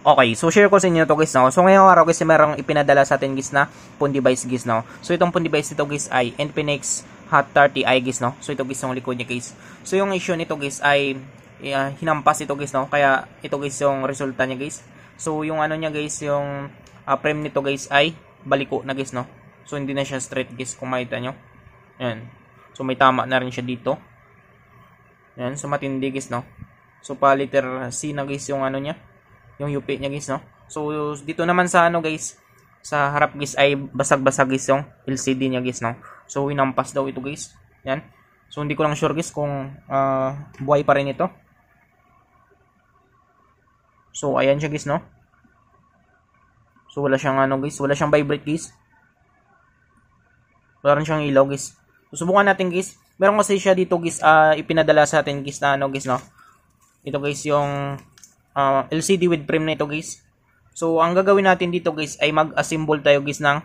Okay, so share ko sa inyo to guys, no. So ngayong araw guys, merong ipinadala sa atin guys na phone device guys, no. So itong phone device nito guys ay Infinix Hot 30i guys, no. So ito guys yung likod niya guys. So yung issue nito guys ay hinampas ito guys, no. Kaya ito guys yung resulta niya guys. So yung ano niya guys, yung frame nito guys ay baliko na guys, no. So hindi na siya straight guys kung makita nyo. Yan. So may tama na rin siya dito. Yan, so matindi guys, no. So pa letter C na guys yung ano niya, yung UP niya guys, no. So dito naman sa ano guys, sa harap guys ay basag-basag guys yung LCD niya guys, no. So winampas daw ito guys. Yan. So hindi ko lang sure guys kung buhay pa rin ito. So ayan siya guys, no. So wala siyang ano guys, wala siyang vibrate guys. Wala rin siyang ilaw guys. So subukan natin guys. Meron kasi siya dito guys, ipinadala sa atin guys na ano guys, no. Ito guys yung LCD with frame na ito guys. So ang gagawin natin dito guys ay mag-assemble tayo guys ng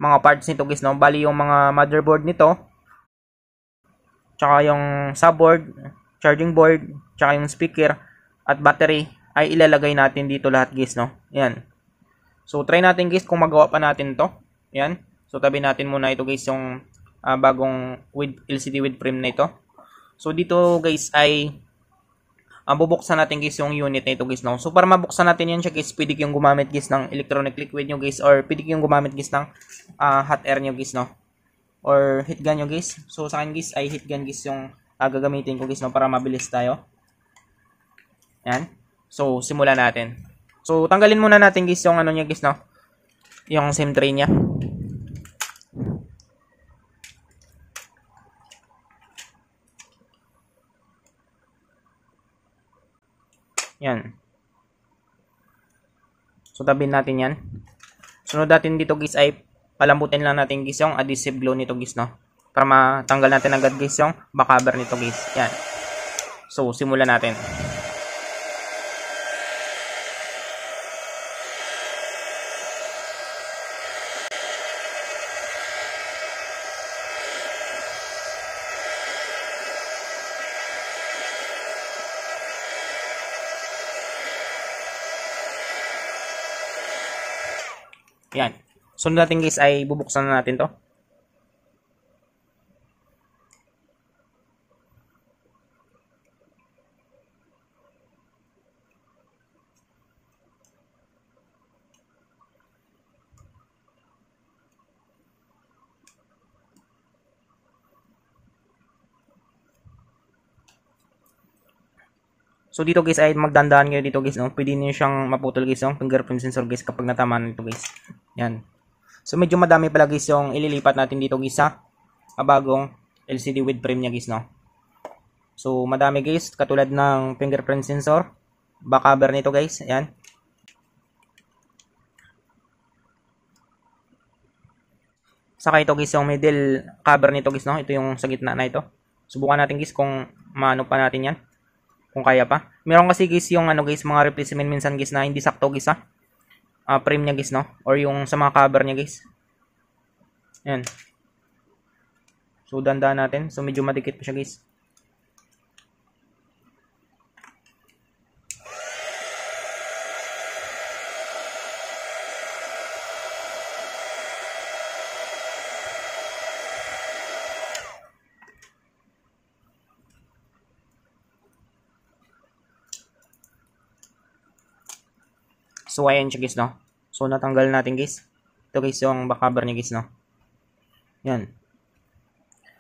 mga parts nito guys, no. Bali yung mga motherboard nito, tsaka yung subboard, charging board, tsaka yung speaker at battery ay ilalagay natin dito lahat guys, no. Yan. So try natin guys kung magawa pa natin to. Yan. So tabi natin muna ito guys yung bagong with LCD with frame na ito. So dito guys ay bubuksan natin guys yung unit na ito guys, no. So para mabuksan natin yan siya guys, pwede kayong gumamit guys ng electronic liquid nyo guys, or pwede kayong gumamit guys ng hot air nyo guys, no, or heat gun nyo guys. So sa akin guys ay heat gun guys yung gagamitin ko guys, no, para mabilis tayo. Yan. So simulan natin. So tanggalin muna natin guys yung ano niya guys, no, yung SIM tray niya. Yan. So tabihin natin yan. Sunod natin dito guys ay palambutin lang natin guys yung adhesive glue nito guys, no, para matanggal natin agad guys yung back cover nito guys. Yan. So simulan natin. Yan. Sunod natin guys ay bubuksan na natin to. So dito guys ay magdandahan kayo dito guys, no. Pwede niyo siyang maputol guys yung fingerprint sensor guys kapag natamaan nito guys. Yan. So medyo madami pala guys yung ililipat natin dito guys sa bagong LCD with frame niya guys, no. So madami guys, katulad ng fingerprint sensor, back cover nito guys. Yan. Saka ito guys yung middle cover nito guys, no. Ito yung sa gitna na ito. Subukan natin guys kung maano pa natin yan, kung kaya pa. Meron kasi guys yung ano guys, mga replacement minsan guys na hindi sakto guys frame niya guys, no, or yung sa mga cover niya guys. Yan. So dandaan natin. So medyo madikit pa siya guys. So ayan siya guys, no. So natanggal natin guys. Ito guys yung back cover niya guys, no. Yan.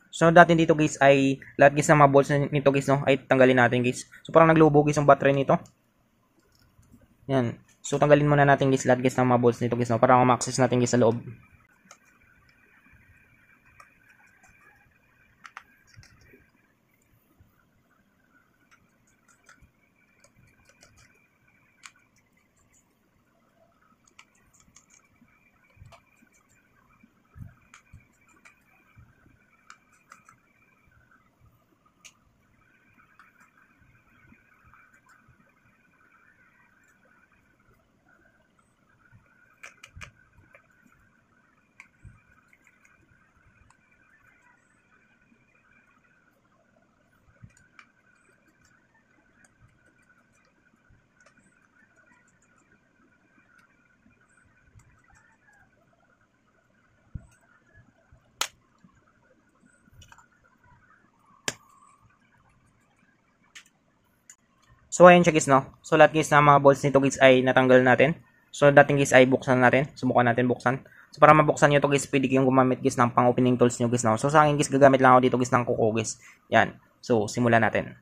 So natin dito guys ay lahat guys ng mga bolts nito guys, no, ay tanggalin natin guys. So parang naglubo guys yung battery nito. Yan. So tanggalin muna natin guys lahat guys ng mga bolts nito guys, no, para ma-access natin guys sa loob. So, ayan siya guys, no? So, lahat guys na mga bolts nito guys ay natanggal natin. So, dating guys ay buksan natin. Subukan natin buksan. So, para mabuksan nyo to guys, pwede kayong gumamit guys ng pang-opening tools nyo guys, no? So, sa akin guys, gagamit lang ako dito guys ng kuko guys. Yan. So, simulan natin.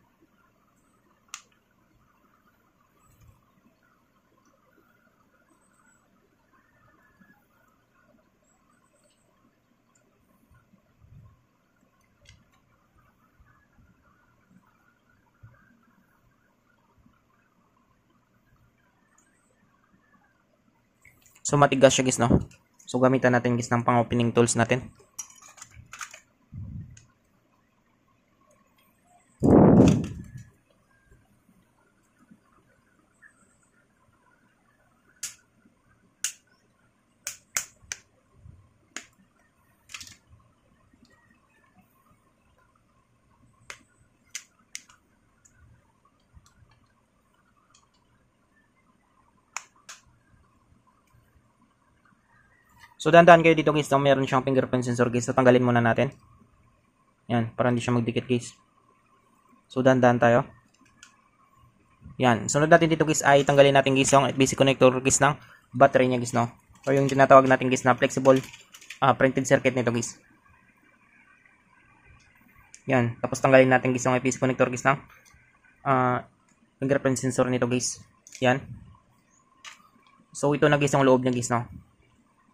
So, matigas siya guys, no? So, gamitan natin guys ng pang-opening tools natin. So, dandan kayo dito guys, no? Meron siyang fingerprint sensor guys. So, tanggalin muna natin. Yan, para hindi siya magdikit guys. So, dandan tayo. Yan. Sunod natin dito guys ay tanggalin natin guys yung basic connector guys ng battery niya guys, no? O yung tinatawag natin guys na flexible printed circuit nito guys. Yan. Tapos tanggalin natin guys yung basic connector guys ng fingerprint sensor nito guys. Yan. So, ito na guys yung loob niya guys, no?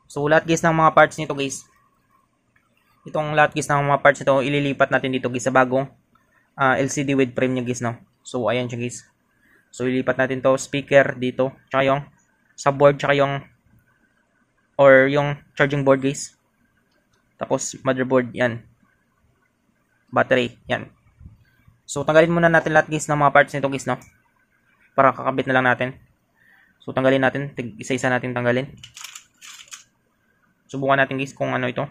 So, lahat guys ng mga parts nito guys. Itong lahat guys ng mga parts nito, ililipat natin dito guys sa bagong LCD with frame niya guys, no? So, ayan siya guys. So, ilipat natin to speaker dito, tsaka yung subboard, tsaka yung charging board guys. Tapos, motherboard, yan. Battery, yan. So, tanggalin muna natin lahat guys ng mga parts nito guys, no? Para kakabit na lang natin. So, tanggalin natin, isa-isa natin tanggalin. Subukan natin guys kung ano ito.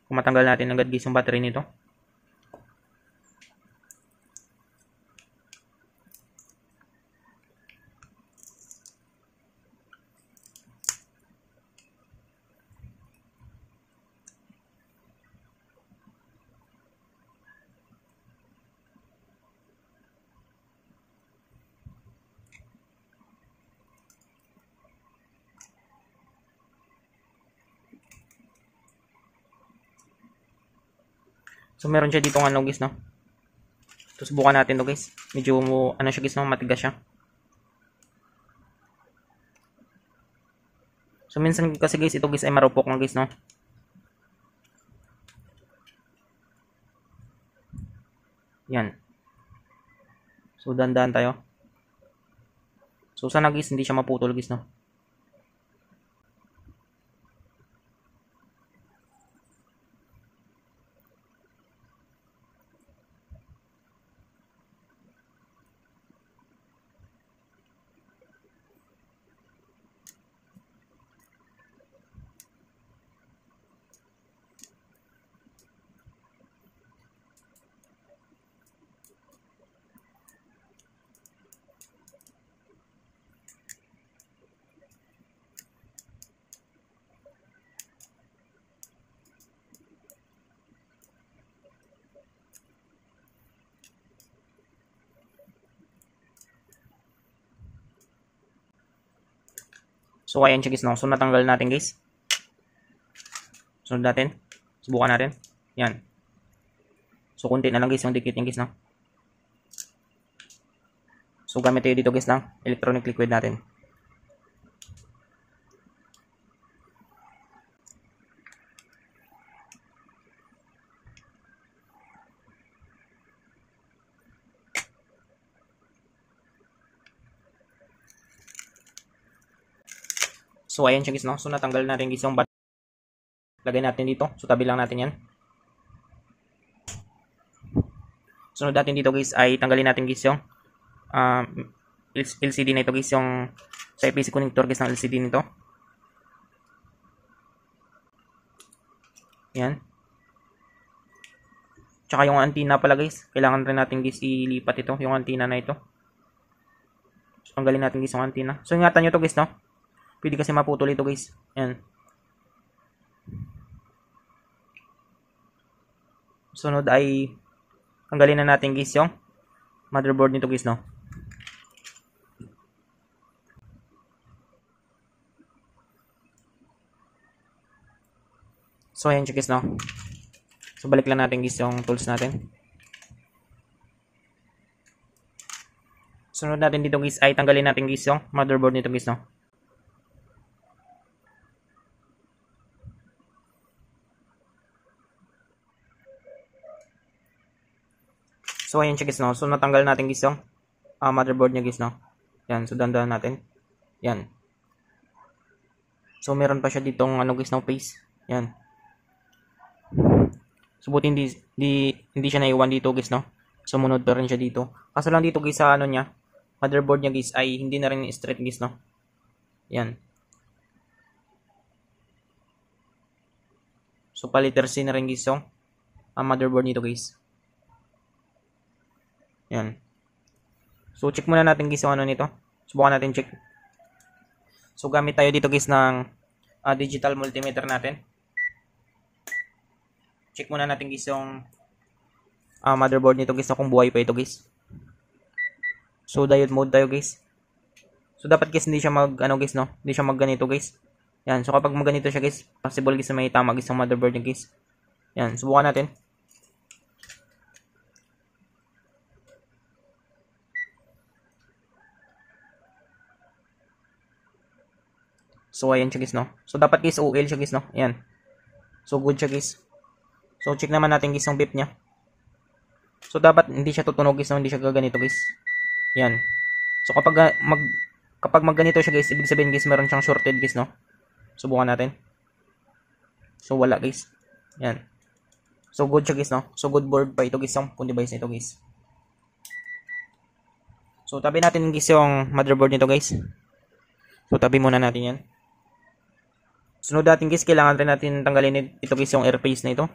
Kung matanggal natin agad guys yung battery nito. So, meron siya dito ano guys, no? So, subukan natin to guys. Medyo ano siya guys, no? Matigas siya. So, minsan kasi guys, ito guys ay marupok na guys, no? Yan. So, dandan tayo. So, sana guys, hindi siya maputol guys, no? So, ayan siya guys, no? So, natanggal natin guys. Sunod natin. Subukan natin. Yan. So, konti na lang guys yung dikit yung guys, no? So, gamit tayo dito guys ng electronic liquid natin. So, ayan siya guys, no? So, natanggal natin guys yung battery. Lagay natin dito. So, tabi lang natin yan. Sunod natin dito guys ay tanggalin natin guys yung LCD na ito guys, yung sa PC connector guys ng LCD nito. Yan. Tsaka yung antenna pala guys. Kailangan rin natin guys ilipat ito, yung antenna na ito. So, tanggalin natin guys yung antenna. So, ingatan nyo to guys, no? Pwede kasi maputol ito guys. Yan. Sunod ay tanggalin na natin guys yung motherboard nito guys, no. So ayan guys, no. So balik lang natin guys yung tools natin. Sunod natin dito guys ay tanggalin natin guys yung motherboard nito guys, no. So ayan guys, no. So natanggal natin guys yung motherboard niya guys, no. Yan, so dandahan natin. Yan. So meron pa siya ditong ano guys, no, paste. Yan. So buti hindi siya naiwan dito guys, no. Sumunod pa rin siya dito. Kaso lang dito guys sa ano niya, motherboard niya guys ay hindi na rin straight guys, no. Yan. So paliter C na rin guys yung motherboard nito guys. Yan. So check muna natin guys yung ano nito. Subukan natin check. So gamit tayo dito guys ng digital multimeter natin. Check muna natin guys yung motherboard nito guys, kung buhay pa ito guys. So diode mode tayo guys. So dapat guys hindi siya ano guys, no. Hindi siya ganito guys. Yan. So kapag ganito siya guys, possible guys na may tama guys yung motherboard niya guys. Yan. Subukan natin. So ayan siya guys, no. So dapat guys OL siya guys, no. Ayan. So good siya guys. So check naman natin guys yung beep niya. So dapat hindi siya tutunog guys, no? Hindi siya gaganito guys. Yan. So kapag magganito siya guys, ibig sabihin guys meron siyang shorted guys, no. Subukan natin. So wala guys. Yan. So good siya guys, no. So good board pa ito guys yung phone device nito guys. So tabi natin guys yung motherboard nito guys. So tabi muna natin yan. Sunod natin guys, kailangan rin natin tanggalin ito guys yung airpiece na ito.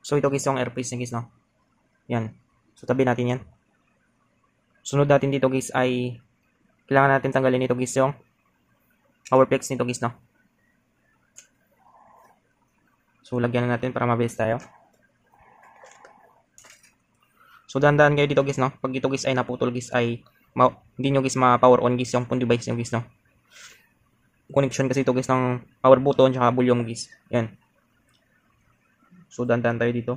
So ito guys yung airpiece niya guys, no. Yan. So tabi natin yan. Sunod natin dito guys ay kailangan natin tanggalin ito guys yung power flex nito guys, no. So lagyan na natin para mabilis tayo. So dahan-dahan kayo dito guys, no. Pag ito guys ay naputol guys ay hindi nyo guys ma-power on guys yung phone device nyo guys, no. Connection kasi ito guys ng power button tsaka volume guys. Yan. So dahan-dahan tayo dito.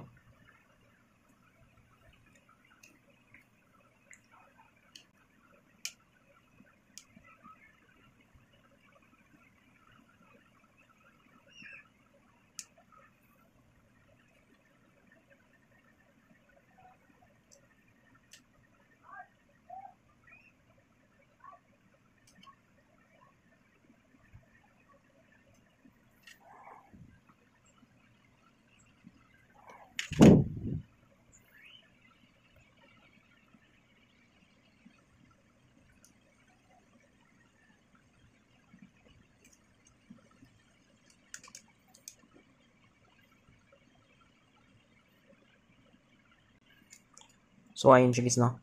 So ayun siya guys, no.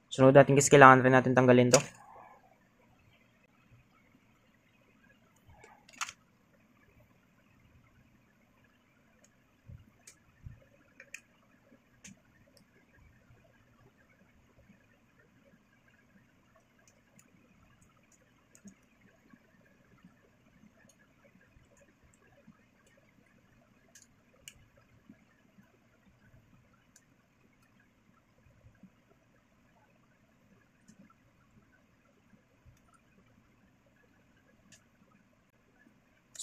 Sunod natin guys, kailangan rin natin tanggalin to.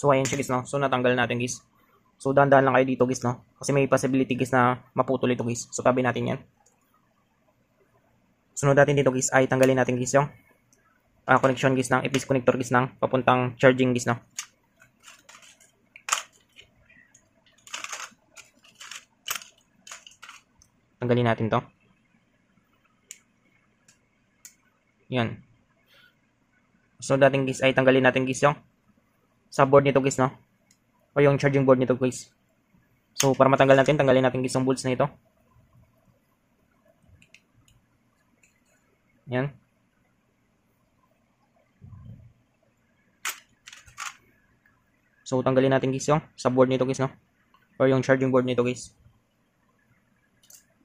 So ayan siya guys, no. So natanggal natin guys. So dahan-dahan lang kayo dito guys, no. Kasi may possibility guys na maputol ito guys. So tabi natin yan. Sunod natin dito guys ay tanggalin natin guys yung connection guys ng EPS connector guys ng papuntang charging guys, no. Tanggalin natin to. Yan. So dating guys ay tanggalin natin guys yung sa board nito guys, no? O yung charging board nito guys. So para matanggal natin, tanggalin natin guys yung bolts na ito. Yan. So tanggalin natin guys yung sa board nito guys, no? O yung charging board nito guys.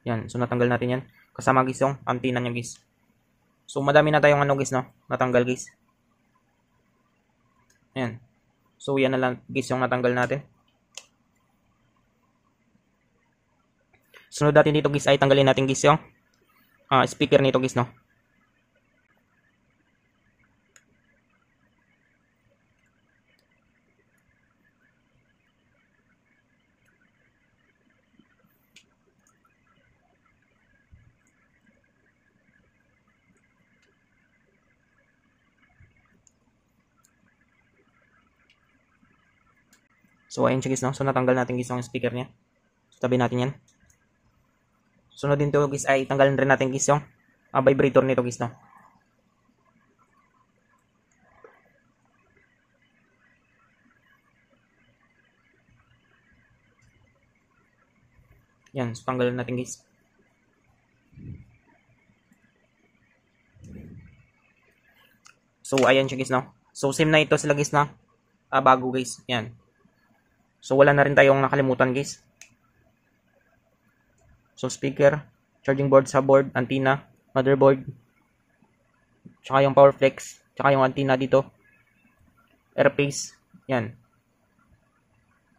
Yan. So natanggal natin yan. Kasama guys yung antenna niya guys. So madami na tayong ano guys, no? Natanggal guys. Yan. So yan na lang guys yung natanggal natin. Sunod natin dito guys ay tanggalin natin guys yung speaker nito guys, no? So ayun siya guys, no? So natanggal natin guys yung speaker niya. So tabi natin yan. Sunod din to guys ay tanggalin rin natin guys yung vibrator nito guys, no? Yan, so tanggalin natin guys. So ayan siya guys, no? So same na ito sila guys, na bago guys. Yan. So wala na rin tayong nakalimutan guys. So speaker, charging board, subboard, antenna, motherboard, tsaka yung power flex, tsaka yung antenna dito, airpace, yan.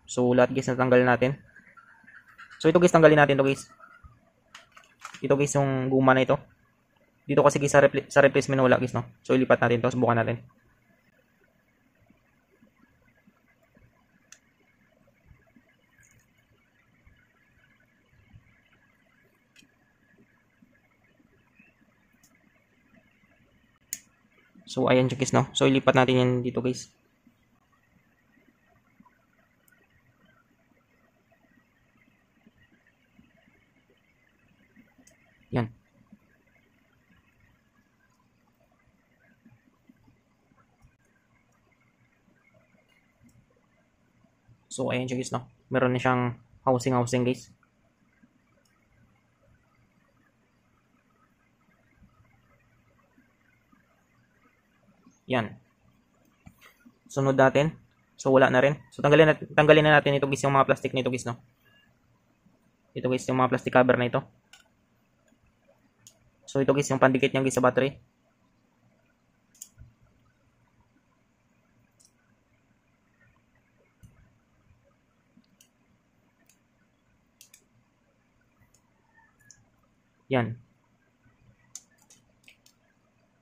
So lahat guys natanggal natin. So ito guys, tanggalin natin to guys. Ito guys yung guma na ito. Dito kasi guys sa replacement wala guys, no? So ilipat natin to, subukan natin. So ayan siya guys, no? So ilipat natin yan dito guys. Yan. So ayan siya guys, no? Meron na siyang housing guys. Yan. Sunod natin. So wala na rin. So tanggalin na natin ito guys yung mga plastic nito guys, no? Ito guys yung mga plastic cover na ito. So ito guys yung pandikit niya guys sa battery. Yan.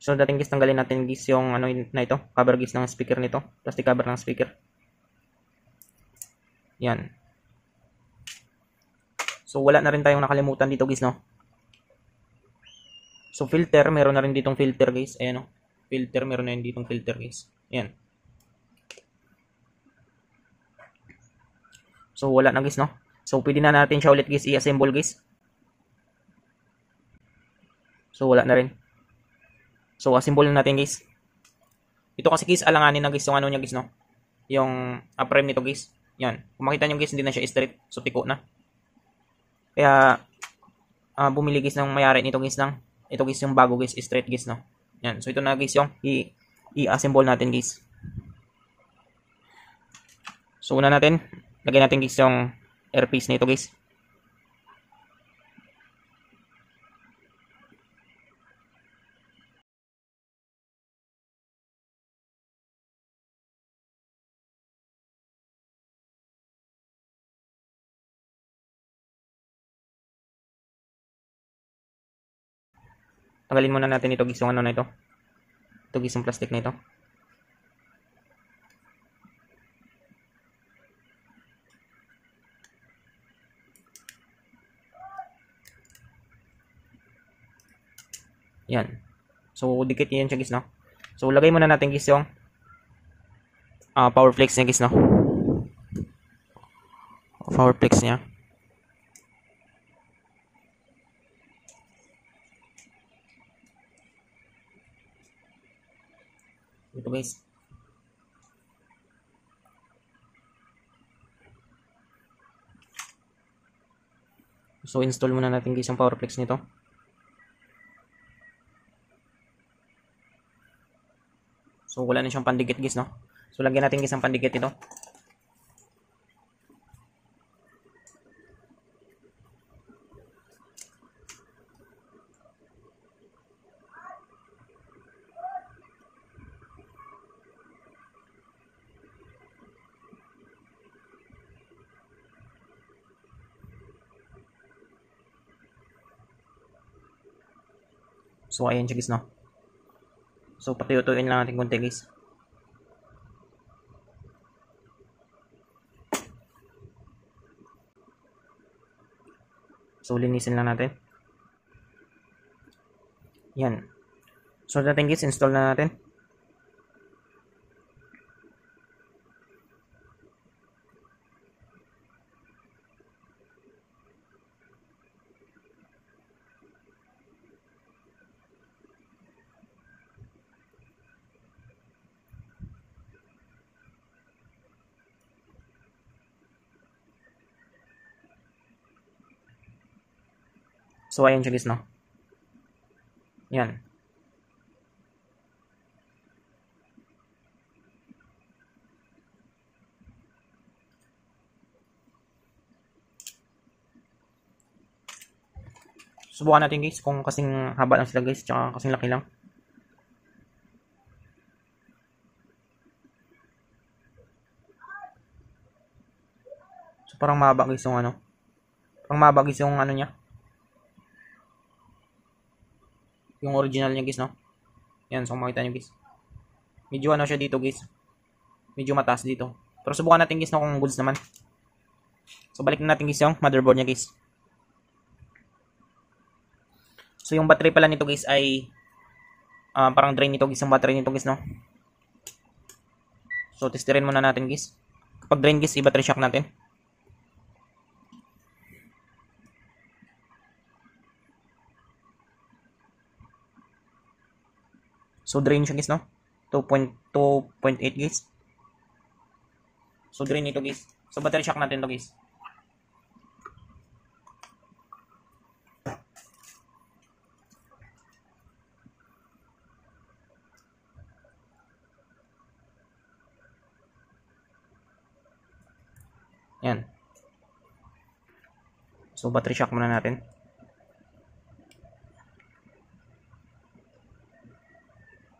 So dating guys tanggalin natin guys yung ano na ito, cover guys ng speaker nito, plastic cover ng speaker. Yan. So wala na rin tayong nakalimutan dito guys, no? So filter, meron na rin ditong filter guys. Ayan, no? Filter, meron na rin ditong filter guys. Ayan. So wala na guys, no? So pwede na natin siya ulit guys i-assemble guys. So wala na rin. So assemble na natin guys. Ito kasi guys alanganin na guys yung ano niya guys, no? Yung frame nito guys. Yan. Kung makita nyo guys hindi na siya straight. So tiko na. Kaya bumili guys ng mayari nito guys ng ito guys yung bago guys straight guys, no? Yan. So ito na guys yung i-assemble natin guys. So una natin lagay natin guys yung airpiece nito guys. Tanggalin muna natin ito guys yung ano na ito. Ito guys yung plastic na ito. Yan. So dikit yan siya guys, no? So lagay muna natin guys yung power flex niya guys, no? Power flex niya. Ito guys. So install muna natin guys yung Powerflex nito. So wala na siyang pandikit guys, no? So lagyan natin guys ang pandikit ito. So ayan siya guys, no? So patuyuin lang natin konti guys. So linisin lang natin. Yan. So natin guys, install na natin. So ayan siya guys, no? Yan. Subukan natin guys kung kasing haba lang sila guys, tsaka kasing laki lang. So parang mahaba guys yung ano. Parang mahaba guys yung ano niya. Yung original niya guys, no? Yan, so makita niyo guys. Medyo ano siya dito guys. Medyo mataas dito. Pero subukan natin guys, no, kung goods naman. So balik na natin guys yung motherboard niya guys. So yung battery pala nito guys ay parang drain nito guys, yung battery nito guys, no. So testerin muna natin guys. Kapag drain guys, i-battery shock natin. So drain siya guys, no. 2.8 guys. So drain nito guys. So battery shock natin to guys. Yan. So battery shock muna natin.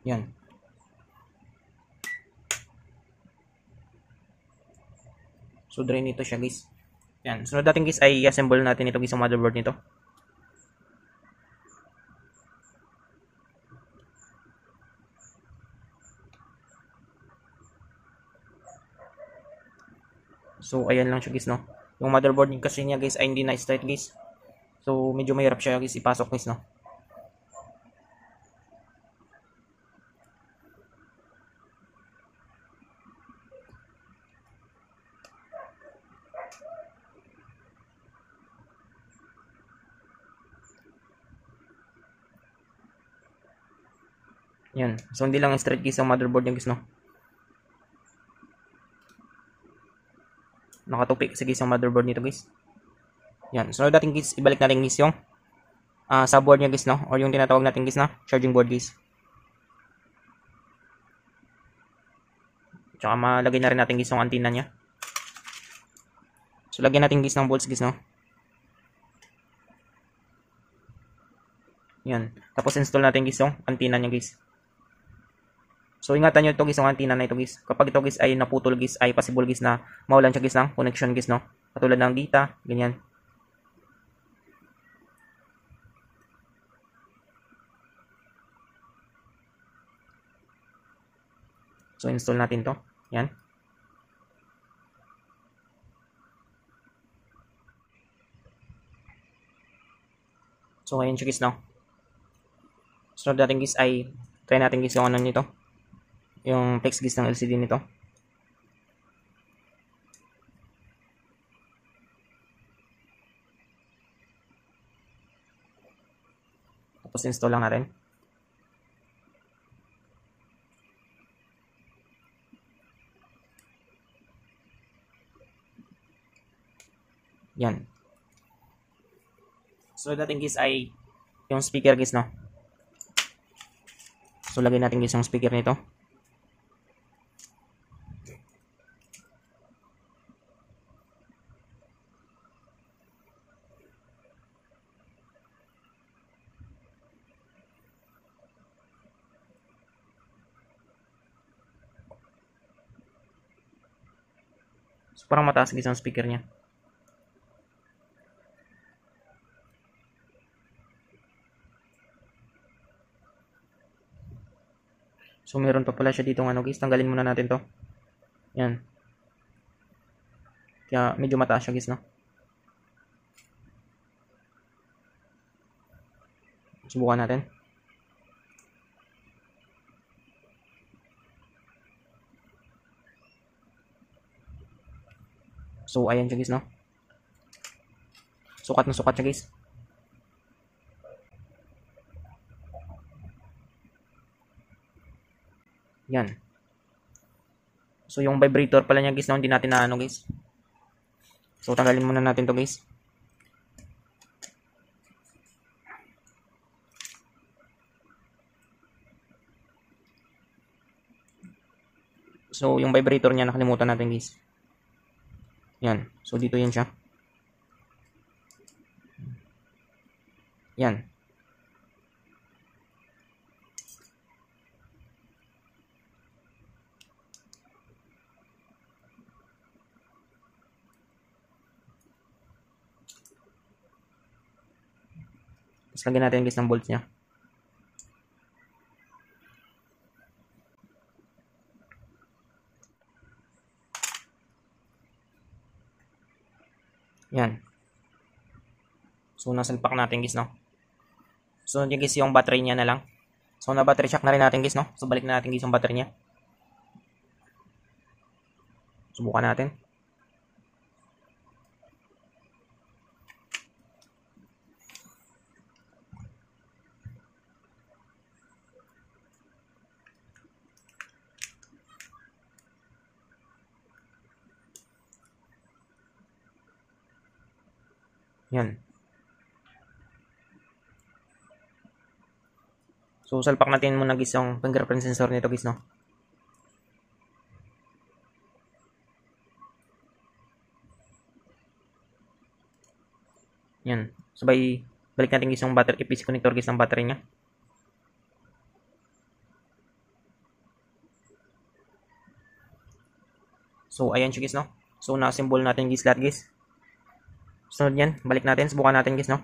Yan. So drain nito siya guys. Yan. Sunod natin guys ay i-assemble natin ito guys ang motherboard nito. So ayan lang siya guys, no. Yung motherboard kasi niya guys ay hindi na straight guys. So medyo mahirap siya guys ipasok guys, no. Yan. So hindi lang straight guys ang motherboard niya guys, no. Nakatupi kasi guys ang motherboard nito guys. Yan. So dating guys, ibalik natin guys yung subboard niya guys, no, or yung tinatawag natin guys na charging board guys. Tsaka malagay na rin natin guys yung antenna niya. So lagyan natin guys ng bolts guys, no. Yan. Tapos install natin guys yung antenna niya guys. So ingatan nyo ito guys, yung antenna na ito guys. Kapag ito guys ay naputol guys, ay possible guys na mawalan siya guys ng connection guys, no. Katulad ng data, ganyan. So install natin to. Yan. So ayun siya guys, no. So natin guys ay try natin guys yung ano nito. Yung flex guys ng LCD nito. Tapos install lang natin. Yan. So natin guys ay yung speaker guys, no. So lagay natin guys yung speaker nito. So parang mataas guys yung speaker niya. So meron pa pala siya dito ng ano guys. Tanggalin muna natin to. Yan. Kaya medyo mataas siya guys, no. Subukan natin. So ayan siya guys, no. Sukat na sukat siya guys. Yan. So yung vibrator pala niya guys, no, hindi natin na ano guys. So tanggalin muna natin to guys. So yung vibrator niya nakalimutan natin guys. Yan. So dito yan siya. Yan. Tapos lagyan natin guys ng bolts niya. Yan. So nasalpak natin guys, no. So yun guys yung battery niya na lang. So na battery check na rin natin guys, no. So balik na natin guys yung battery niya. Subukan natin. Yan. So salpak natin muna guys yung fingerprint sensor nito guys, no. Yan. Sabay balik natin guys yung battery PC connector guys ng battery niya. So ayan siya guys, no. So na-assemble natin guys lahat guys. Sunod yan, balik natin, subukan natin guys, no.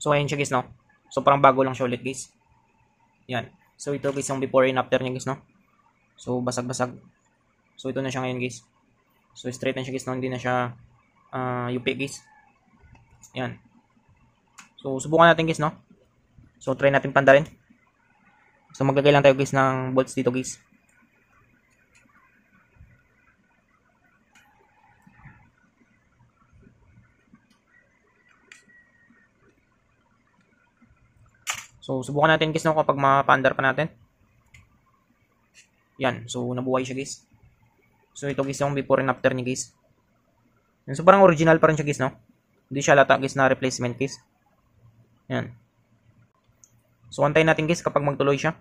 So ayan siya guys, no. So parang bago lang siya ulit guys. Yan. So ito guys yung before and after niya guys, no. So basag-basag. So ito na siya ngayon guys. So straight na siya guys, no. Hindi na siya UP guys. Yan. So subukan natin guys, no. So try natin pandarin. So maglagay lang tayo guys ng bolts dito guys. So subukan natin guys, no, kapag mapandar pa natin. Yan. So nabuhay siya guys. So ito guys yung before and after niya guys. Yan. So parang original pa rin siya guys, no. Hindi siya lata guys na replacement guys. Yan. So antayin natin guys kapag magtuloy siya.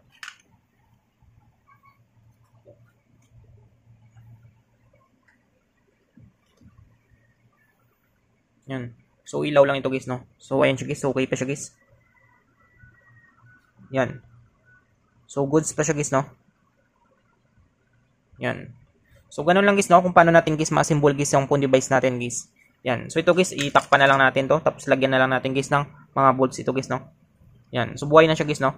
Yan. So ilaw lang ito guys, no. So ayan siya guys. So okay pa siya guys. Yan. So goods pa siya guys, no. Yan. So ganun lang guys, no, kung paano natin guys ma-assemble guys yung phone device natin guys. Yan. So ito guys, itakpan na lang natin to. Tapos lagyan na lang natin guys ng mga bolts ito guys, no. Yan. So buhay na siya guys, no.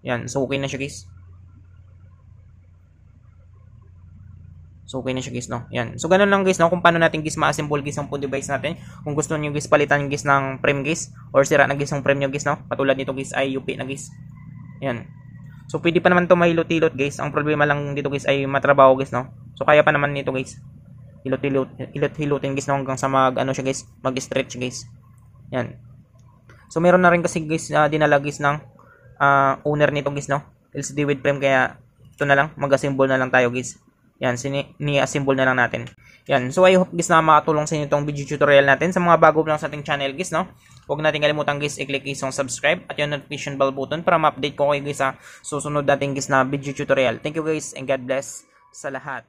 Yan. So okay na siya guys. So okay na siya guys, no. Yan. So ganun lang guys, no, kung paano natin guys ma-assemble guys ang phone device natin. Kung gusto niyo guys palitan guys ng frame guys or sira na guys ang frame niyo guys, no. Katulad nito guys ay UP na guys. Yan. So pwede pa naman to mahilot-hilot guys. Ang problema lang dito guys ay matrabaho guys, no. So kaya pa naman nito guys. hilot-hilutin guys, no, hanggang sa ano siya guys, mag-stretch guys. Yan. So meron na rin kasi guys dinala guys ng owner nito guys, no, LCD with frame, kaya ito na lang, mag-assemble na lang tayo guys. Yan, ni-assemble na lang natin. Yan, so I hope guys na makatulong sa inyo itong video tutorial natin. Sa mga bago lang sa ating channel guys, no, huwag natin kalimutan guys i-click isang subscribe at yung notification bell button para ma-update ko kayo guys sa susunod natin guys na video tutorial. Thank you guys and God bless sa lahat.